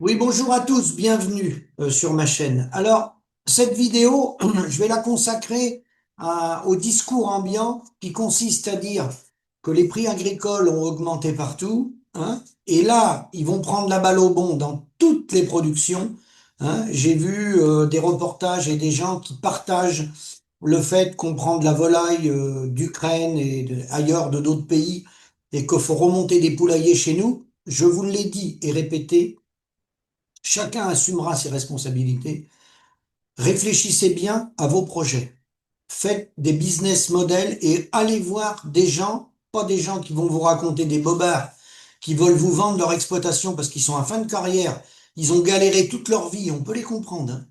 Oui, bonjour à tous, bienvenue sur ma chaîne. Alors, cette vidéo, je vais la consacrer au discours ambiant qui consiste à dire que les prix agricoles ont augmenté partout, hein, et là, ils vont prendre la balle au bond dans toutes les productions, hein. J'ai vu des reportages et des gens qui partagent le fait qu'on prend de la volaille d'Ukraine et ailleurs de d'autres pays et qu'il faut remonter des poulaillers chez nous. Je vous l'ai dit et répété. Chacun assumera ses responsabilités. Réfléchissez bien à vos projets. Faites des business models et allez voir des gens, pas des gens qui vont vous raconter des bobards, qui veulent vous vendre leur exploitation parce qu'ils sont en fin de carrière, ils ont galéré toute leur vie, on peut les comprendre, hein,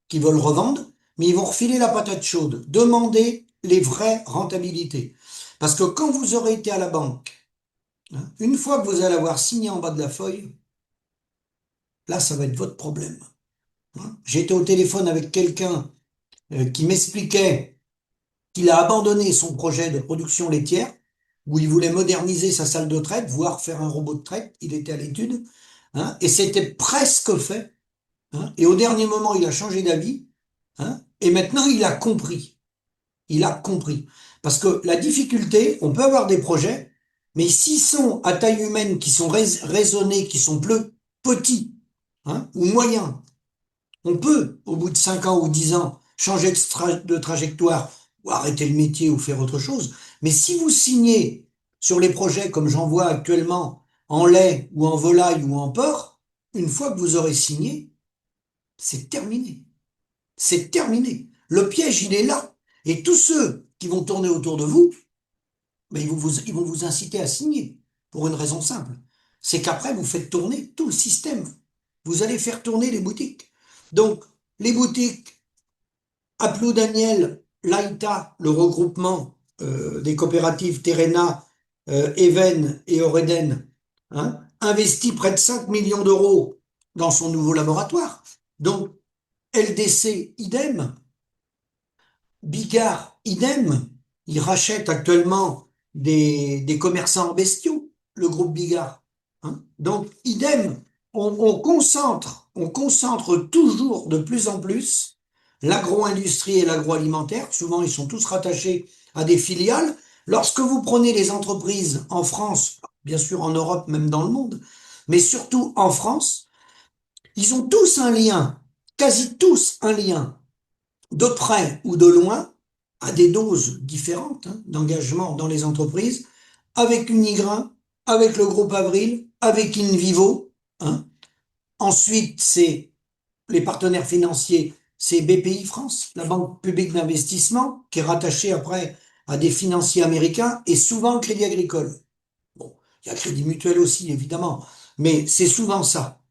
qui veulent revendre, mais ils vont refiler la patate chaude. Demandez les vraies rentabilités. Parce que quand vous aurez été à la banque, hein, une fois que vous allez avoir signé en bas de la feuille, là, ça va être votre problème. J'étais au téléphone avec quelqu'un qui m'expliquait qu'il a abandonné son projet de production laitière, où il voulait moderniser sa salle de traite, voire faire un robot de traite. Il était à l'étude, hein, et c'était presque fait, hein, et au dernier moment, il a changé d'avis, hein, et maintenant, il a compris. Il a compris. Parce que la difficulté, on peut avoir des projets, mais s'ils sont à taille humaine, qui sont raisonnés, qui sont plus petits, hein, ou moyens, on peut, au bout de 5 ans ou 10 ans, changer de trajectoire ou arrêter le métier ou faire autre chose. Mais si vous signez sur les projets comme j'en vois actuellement en lait ou en volaille ou en porc, une fois que vous aurez signé, c'est terminé. C'est terminé. Le piège, il est là. Et tous ceux qui vont tourner autour de vous, ben, ils vont vous inciter à signer pour une raison simple. C'est qu'après, vous faites tourner tout le système. Vous allez faire tourner les boutiques. Donc, les boutiques, Aplou Daniel, l'AITA, le regroupement des coopératives Terrena, Even et Oreden, hein, investit près de 5 millions d'euros dans son nouveau laboratoire. Donc, LDC, idem. Bigard, idem. Il rachète actuellement des commerçants en bestiaux, le groupe Bigard, hein. Donc, idem. On concentre toujours de plus en plus l'agro-industrie et l'agroalimentaire. Souvent, ils sont tous rattachés à des filiales. Lorsque vous prenez les entreprises en France, bien sûr en Europe, même dans le monde, mais surtout en France, ils ont tous un lien, quasi tous un lien, de près ou de loin, à des doses différentes, hein, d'engagement dans les entreprises, avec Unigrain, avec le groupe Avril, avec InVivo, hein. Ensuite, c'est les partenaires financiers, c'est BPI France, la Banque publique d'investissement, qui est rattachée après à des financiers américains et souvent le Crédit Agricole. Bon, il y a Crédit Mutuel aussi, évidemment, mais c'est souvent ça,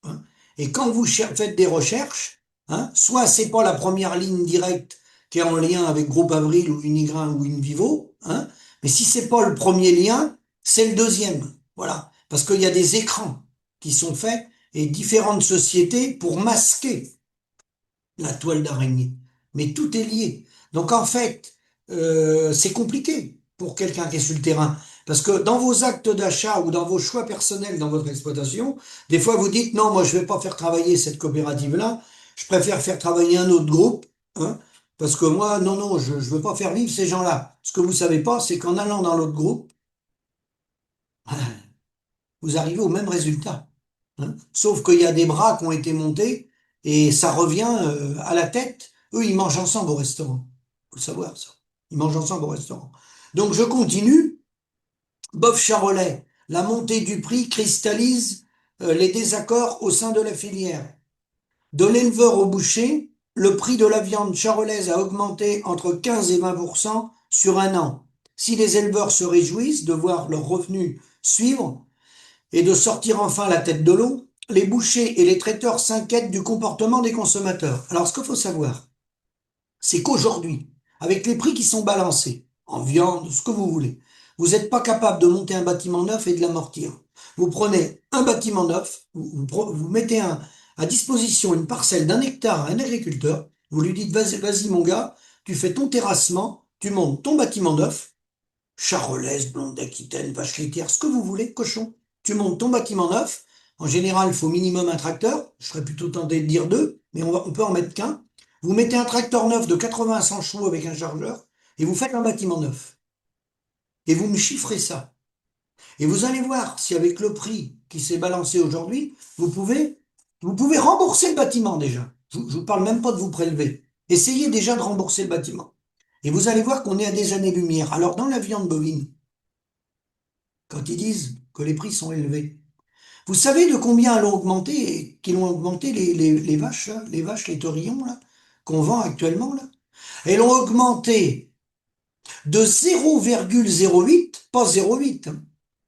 hein. Et quand vous faites des recherches, hein, soit c'est pas la première ligne directe qui est en lien avec Groupe Avril ou Unigrain ou Invivo, hein, mais si c'est pas le premier lien, c'est le deuxième. Voilà. Parce qu'il y a des écrans qui sont faits et différentes sociétés pour masquer la toile d'araignée. Mais tout est lié. Donc en fait, c'est compliqué pour quelqu'un qui est sur le terrain. Parce que dans vos actes d'achat ou dans vos choix personnels dans votre exploitation, des fois vous dites non, moi je vais pas faire travailler cette coopérative-là, je préfère faire travailler un autre groupe, hein, parce que moi, non, non, je veux pas faire vivre ces gens-là. Ce que vous savez pas, c'est qu'en allant dans l'autre groupe, vous arrivez au même résultat, hein. Sauf qu'il y a des bras qui ont été montés et ça revient à la tête. Eux, ils mangent ensemble au restaurant. Faut le savoir, ça. Ils mangent ensemble au restaurant. Donc, je continue. Bof Charolais, la montée du prix cristallise les désaccords au sein de la filière. De l'éleveur au boucher, le prix de la viande charolaise a augmenté entre 15 et 20% sur un an. Si les éleveurs se réjouissent de voir leurs revenus suivre, et de sortir enfin la tête de l'eau, les bouchers et les traiteurs s'inquiètent du comportement des consommateurs. Alors, ce qu'il faut savoir, c'est qu'aujourd'hui, avec les prix qui sont balancés, en viande, ce que vous voulez, vous n'êtes pas capable de monter un bâtiment neuf et de l'amortir. Vous prenez un bâtiment neuf, vous mettez à disposition une parcelle d'un hectare à un agriculteur, vous lui dites, vas-y mon gars, tu fais ton terrassement, tu montes ton bâtiment neuf, charolaise, blonde d'Aquitaine, vache laitière, ce que vous voulez, cochon. Tu montes ton bâtiment neuf, En général, il faut minimum un tracteur. Je serais plutôt tenté de dire deux, mais on peut en mettre qu'un. Vous mettez un tracteur neuf de 80 à 100 chevaux avec un chargeur et vous faites un bâtiment neuf. Et vous me chiffrez ça. Et vous allez voir si avec le prix qui s'est balancé aujourd'hui, vous pouvez rembourser le bâtiment déjà. Je ne vous parle même pas de vous prélever. Essayez déjà de rembourser le bâtiment. Et vous allez voir qu'on est à des années-lumière. Alors dans la viande bovine, quand ils disent que les prix sont élevés, vous savez de combien elles ont augmenté, qu'ils ont augmenté les vaches, là, les vaches, les taurillons, là, qu'on vend actuellement, là? Elles ont augmenté de 0,08, pas 0,8, hein,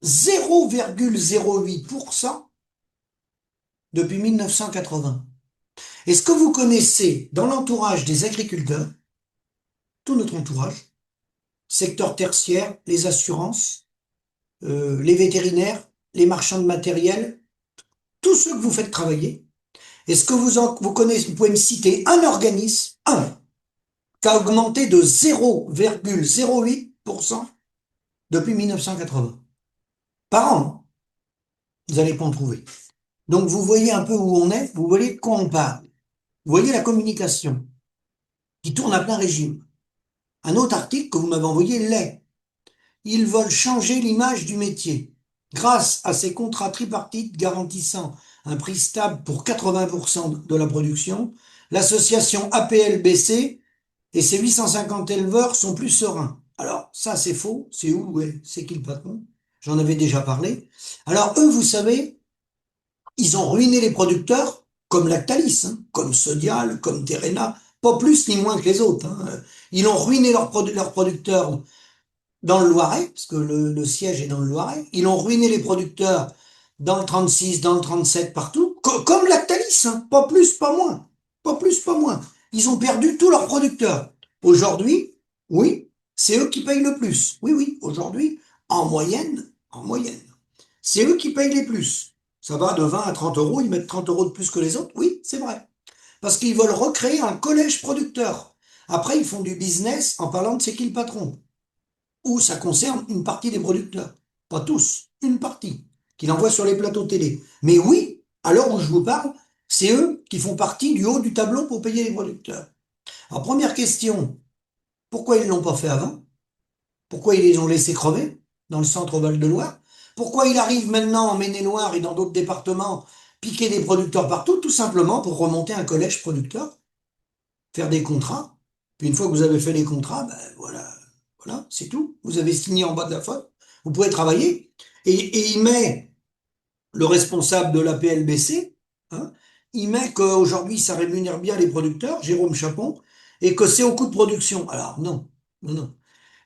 0,08% depuis 1980. Est-ce que vous connaissez dans l'entourage des agriculteurs, tout notre entourage, secteur tertiaire, les assurances, les vétérinaires, les marchands de matériel, tous ceux que vous faites travailler, est-ce que vous connaissez, vous pouvez me citer un organisme, un, qui a augmenté de 0,08% depuis 1980 par an? Vous n'allez pas en trouver. Donc vous voyez un peu où on est, vous voyez de quoi on parle. Vous voyez la communication qui tourne à plein régime. Un autre article que vous m'avez envoyé l'est. Ils veulent changer l'image du métier. Grâce à ces contrats tripartites garantissant un prix stable pour 80% de la production, l'association APL-BC et ses 850 éleveurs sont plus sereins. Alors, ça c'est faux, c'est où, ouais, c'est qui le patron? J'en avais déjà parlé. Alors eux, vous savez, ils ont ruiné les producteurs comme Lactalis, hein, comme Sodial, comme Terrena, pas plus ni moins que les autres, hein. Ils ont ruiné leurs producteurs dans le Loiret, parce que le siège est dans le Loiret. Ils ont ruiné les producteurs dans le 36, dans le 37, partout, comme Lactalis, hein, pas plus, pas moins. Pas plus, pas moins. Ils ont perdu tous leurs producteurs. Aujourd'hui, oui, c'est eux qui payent le plus. Oui, oui, aujourd'hui, en moyenne, c'est eux qui payent les plus. Ça va de 20 à 30 euros, ils mettent 30 euros de plus que les autres. Oui, c'est vrai. Parce qu'ils veulent recréer un collège producteur. Après, ils font du business en parlant de c'est qui le patron, où ça concerne une partie des producteurs. Pas tous, une partie, qu'il envoie sur les plateaux télé. Mais oui, à l'heure où je vous parle, c'est eux qui font partie du haut du tableau pour payer les producteurs. Alors, première question, pourquoi ils ne l'ont pas fait avant? Pourquoi ils les ont laissés crever dans le centre Val-de-Loire? Pourquoi il arrive maintenant en Maine-et-Loire et dans d'autres départements piquer des producteurs partout? Tout simplement pour remonter un collège producteur, faire des contrats. Puis une fois que vous avez fait les contrats, ben voilà, voilà, c'est tout. Vous avez signé en bas de la feuille. Vous pouvez travailler. Et il met le responsable de la PLBC, hein, il met qu'aujourd'hui ça rémunère bien les producteurs, Jérôme Chapon, et que c'est au coût de production. Alors non, non, non.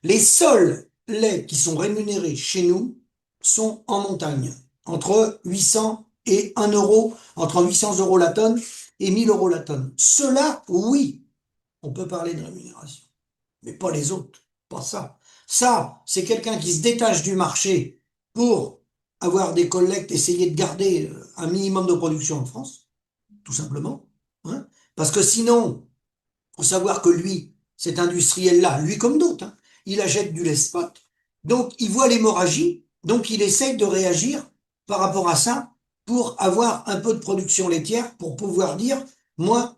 Les seuls laits qui sont rémunérés chez nous sont en montagne, entre 800 et 1 euro, entre 800 euros la tonne et 1000 euros la tonne. Ceux-là, oui, on peut parler de rémunération, mais pas les autres, pas ça. Ça, c'est quelqu'un qui se détache du marché pour avoir des collectes, essayer de garder un minimum de production en France, tout simplement, hein. Parce que sinon, faut savoir que lui, cet industriel-là, lui comme d'autres, hein, il achète du lait spot, donc il voit l'hémorragie, donc il essaye de réagir par rapport à ça pour avoir un peu de production laitière, pour pouvoir dire, moi,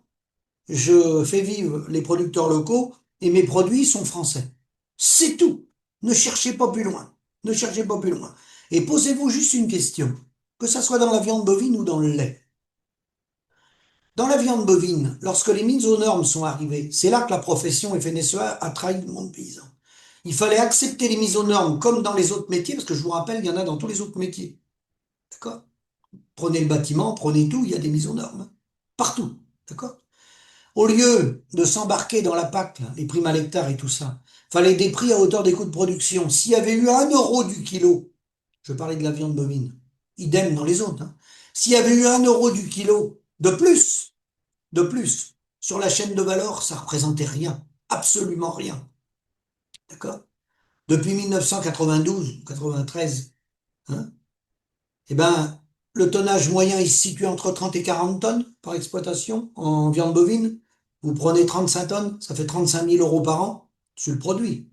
je fais vivre les producteurs locaux et mes produits sont français. C'est tout. Ne cherchez pas plus loin. Ne cherchez pas plus loin. Et posez-vous juste une question, que ça soit dans la viande bovine ou dans le lait. Dans la viande bovine, lorsque les mises aux normes sont arrivées, c'est là que la profession FNSEA a trahi le monde paysan. Il fallait accepter les mises aux normes comme dans les autres métiers, parce que je vous rappelle, il y en a dans tous les autres métiers. D'accord? Prenez le bâtiment, prenez tout, il y a des mises aux normes, hein. Partout. D'accord? Au lieu de s'embarquer dans la PAC, là, les primes à l'hectare et tout ça, fallait des prix à hauteur des coûts de production. S'il y avait eu 1 euro du kilo, je parlais de la viande bovine, idem dans les autres, hein. S'il y avait eu 1 euro du kilo de plus, sur la chaîne de valeur, ça représentait rien, absolument rien. D'accord? Depuis 1992, 93, hein, eh ben, le tonnage moyen il se situe entre 30 et 40 tonnes par exploitation en viande bovine. Vous prenez 35 tonnes, ça fait 35 000 euros par an sur le produit.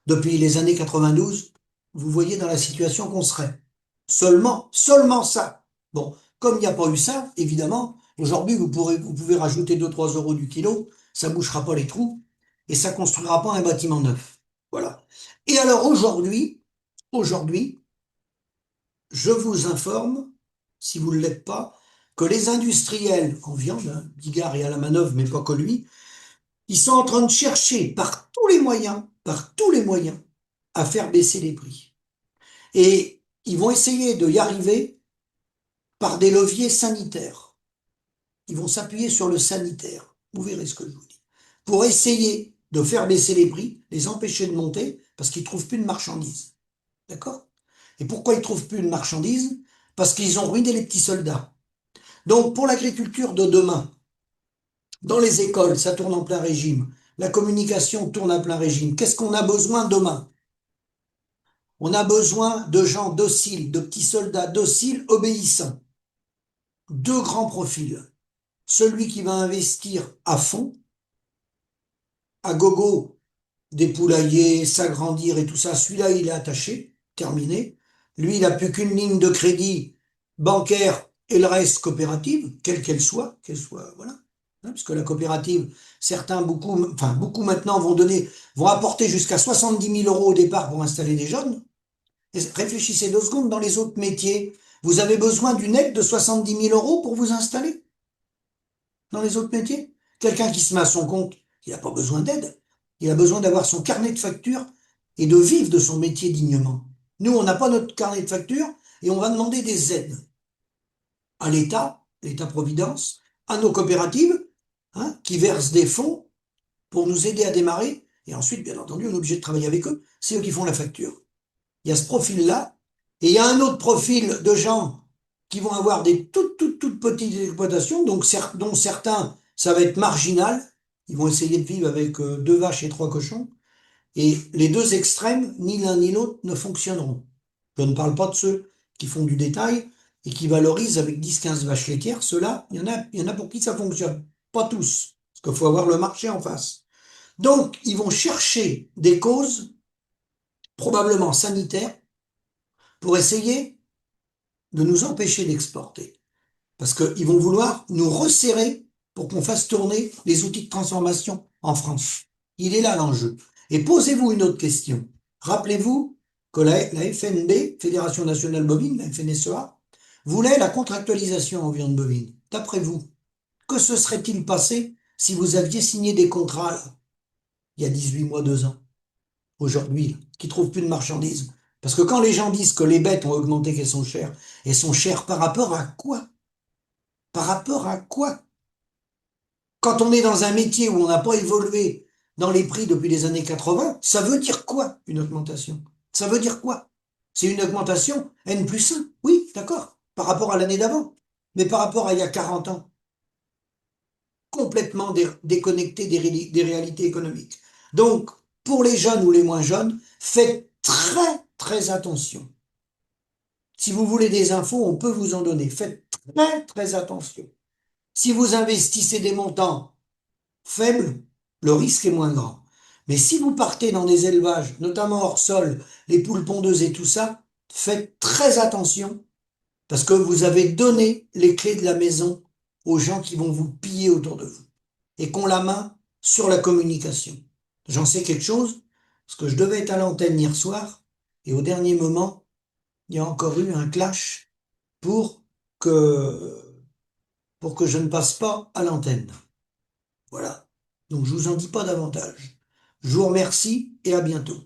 Depuis les années 92, vous voyez dans la situation qu'on serait. Seulement ça. Bon, comme il n'y a pas eu ça, évidemment, aujourd'hui, vous pouvez rajouter 2-3 € du kilo, ça bouchera pas les trous et ça construira pas un bâtiment neuf. Voilà. Et alors aujourd'hui, je vous informe, si vous ne l'êtes pas, que les industriels en viande, hein, Bigard est à la manœuvre, mais pas que lui, ils sont en train de chercher par tous les moyens, à faire baisser les prix. Et ils vont essayer de y arriver par des leviers sanitaires. Ils vont s'appuyer sur le sanitaire. Vous verrez ce que je vous dis. Pour essayer de faire baisser les prix, les empêcher de monter, parce qu'ils trouvent plus de marchandises. D'accord? Et pourquoi ils trouvent plus de marchandises? Parce qu'ils ont ruiné les petits soldats. Donc, pour l'agriculture de demain, dans les écoles, ça tourne en plein régime. La communication tourne à plein régime. Qu'est-ce qu'on a besoin demain? On a besoin de gens dociles, de petits soldats dociles, obéissants. Deux grands profils. Celui qui va investir à fond, à gogo, des poulaillers, s'agrandir et tout ça, celui-là, il est attaché, terminé. Lui, il n'a plus qu'une ligne de crédit bancaire et le reste coopérative, quelle qu'elle soit, voilà. Hein, parce que la coopérative, certains, beaucoup, enfin beaucoup maintenant vont apporter jusqu'à 70 000 € au départ pour installer des jeunes. Et réfléchissez 2 secondes, dans les autres métiers, vous avez besoin d'une aide de 70 000 € pour vous installer dans les autres métiers. Quelqu'un qui se met à son compte, il n'a pas besoin d'aide. Il a besoin d'avoir son carnet de factures et de vivre de son métier dignement. Nous, on n'a pas notre carnet de factures et on va demander des aides à l'État, l'État-providence, à nos coopératives, hein, qui versent des fonds pour nous aider à démarrer. Et ensuite, bien entendu, on est obligé de travailler avec eux. C'est eux qui font la facture. Il y a ce profil-là. Et il y a un autre profil de gens qui vont avoir des toutes petites exploitations, donc, dont certains, ça va être marginal. Ils vont essayer de vivre avec 2 vaches et 3 cochons. Et les deux extrêmes, ni l'un ni l'autre, ne fonctionneront. Je ne parle pas de ceux qui font du détail et qui valorisent avec 10-15 vaches laitières. Ceux-là, il y en a pour qui ça fonctionne. Pas tous. Parce qu'il faut avoir le marché en face. Donc, ils vont chercher des causes, probablement sanitaires, pour essayer de nous empêcher d'exporter. Parce qu'ils vont vouloir nous resserrer pour qu'on fasse tourner les outils de transformation en France. Il est là l'enjeu. Et posez-vous une autre question. Rappelez-vous que la FNB, Fédération nationale bovine, la FNSEA, voulait la contractualisation en viande bovine. D'après vous, que se serait-il passé si vous aviez signé des contrats là, il y a 18 mois, 2 ans, aujourd'hui, qui trouvent plus de marchandises? Parce que quand les gens disent que les bêtes ont augmenté, qu'elles sont chères par rapport à quoi? Par rapport à quoi? Quand on est dans un métier où on n'a pas évolué dans les prix depuis les années 80, ça veut dire quoi, une augmentation? Ça veut dire quoi? C'est une augmentation N+1, oui, d'accord, par rapport à l'année d'avant. Mais par rapport à il y a 40 ans, complètement déconnecté des réalités économiques. Donc, pour les jeunes ou les moins jeunes, faites très, très attention. Si vous voulez des infos, on peut vous en donner. Faites très, très attention. Si vous investissez des montants faible, le risque est moins grand. Mais si vous partez dans des élevages, notamment hors sol, les poules pondeuses et tout ça, faites très attention parce que vous avez donné les clés de la maison aux gens qui vont vous piller autour de vous et qu'ont la main sur la communication. J'en sais quelque chose parce que je devais être à l'antenne hier soir et au dernier moment, il y a encore eu un clash pour que, pour que je ne passe pas à l'antenne. Voilà. Donc je vous en dis pas davantage. Je vous remercie et à bientôt.